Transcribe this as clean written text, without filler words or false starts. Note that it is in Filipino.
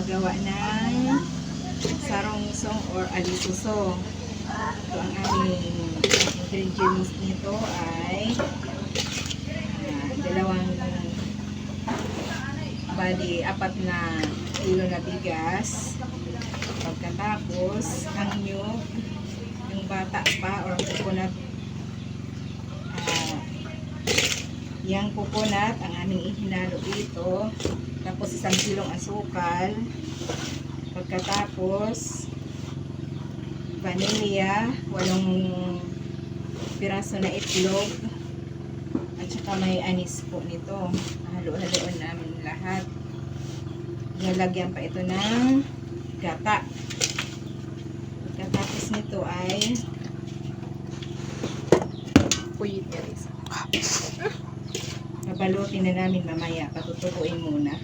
gumagawa ng sarong-song or alisuso. Ito ang aming ingredients nito ay apat na kilo na bigas. Pagkatapos, ang nyug, yung bata pa or coconut, yung coconut, ang aming ihinalo dito. Tapos 1 kilong asukal. Pagkatapos, vanilla, 8 piraso na itlog. At saka may anis po nito. Halo-haloan namin lahat. Nilagyan pa ito ng gata. Pagkatapos nito ay babalutin na namin mamaya. Patutukuin muna.